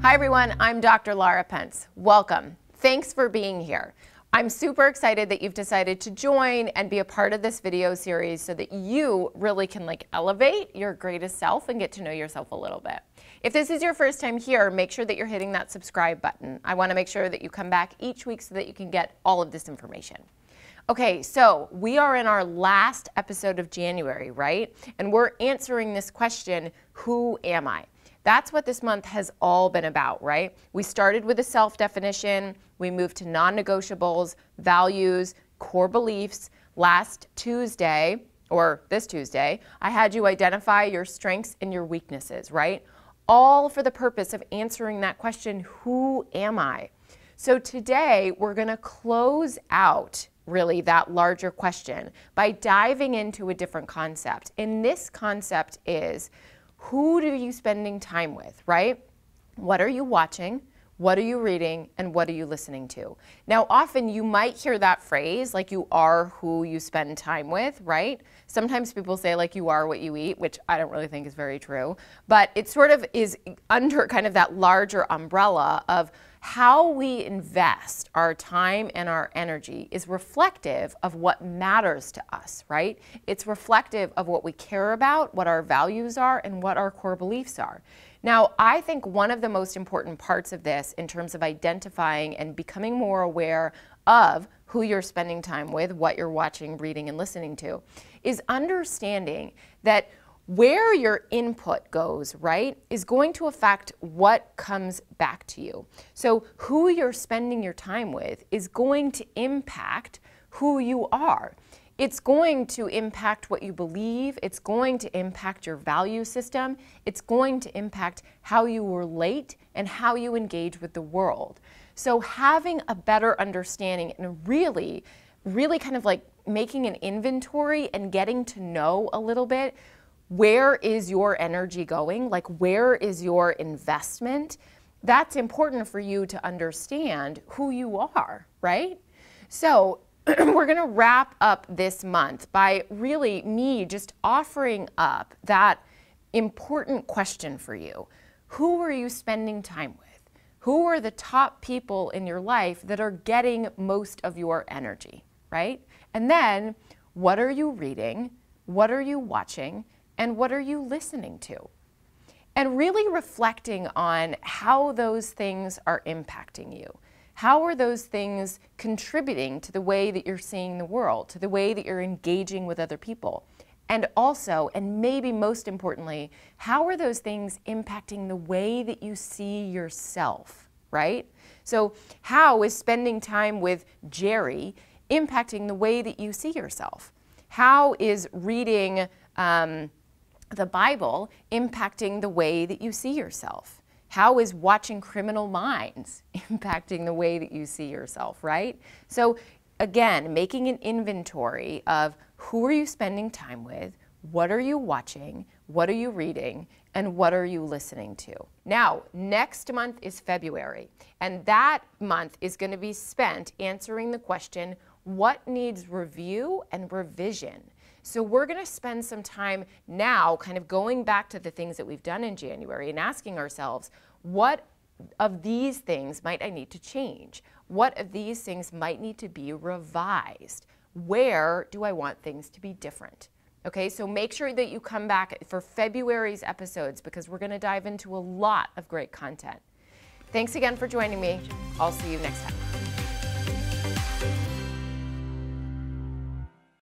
Hi everyone, I'm Dr. Lara Pence. Welcome. Thanks for being here. I'm super excited that you've decided to join and be a part of this video series so that you really can elevate your greatest self and get to know yourself a little bit. If this is your first time here, make sure that you're hitting that subscribe button. I want to make sure that you come back each week so that you can get all of this information. Okay, so we are in our last episode of January, right? And we're answering this question, who am I? That's what this month has all been about, right? We started with a self-definition, we moved to non-negotiables, values, core beliefs. Last Tuesday, or this Tuesday, I had you identify your strengths and your weaknesses, right? All for the purpose of answering that question, who am I? So today, we're gonna close out really that larger question by diving into a different concept. And this concept is, who are you spending time with, right? What are you watching? What are you reading? And what are you listening to? Now, often you might hear that phrase, like you are who you spend time with, right? Sometimes people say like you are what you eat, which I don't really think is very true. But it sort of is under kind of that larger umbrella of how we invest our time and our energy is reflective of what matters to us, right? It's reflective of what we care about, what our values are, and what our core beliefs are. Now, I think one of the most important parts of this in terms of identifying and becoming more aware of who you're spending time with, what you're watching, reading, and listening to, is understanding that where your input goes, right, is going to affect what comes back to you. So who you're spending your time with is going to impact who you are. It's going to impact what you believe. It's going to impact your value system. It's going to impact how you relate and how you engage with the world. So having a better understanding and really kind of like making an inventory and getting to know a little bit, where is your energy going? Like, where is your investment? That's important for you to understand who you are, right? So we're gonna wrap up this month by really me just offering up that important question for you. Who are you spending time with? Who are the top people in your life that are getting most of your energy, right? And then, what are you reading? What are you watching? And what are you listening to? And really reflecting on how those things are impacting you. How are those things contributing to the way that you're seeing the world, to the way that you're engaging with other people? And also, and maybe most importantly, how are those things impacting the way that you see yourself, right? So how is spending time with Jerry impacting the way that you see yourself? How is reading the Bible impacting the way that you see yourself? How is watching Criminal Minds impacting the way that you see yourself, right? So again, making an inventory of who are you spending time with, what are you watching, what are you reading, and what are you listening to? Now, next month is February, and that month is going to be spent answering the question, what needs review and revision? So we're going to spend some time now kind of going back to the things that we've done in January and asking ourselves, what of these things might I need to change? What of these things might need to be revised? Where do I want things to be different? Okay, so make sure that you come back for February's episodes because we're going to dive into a lot of great content. Thanks again for joining me. I'll see you next time.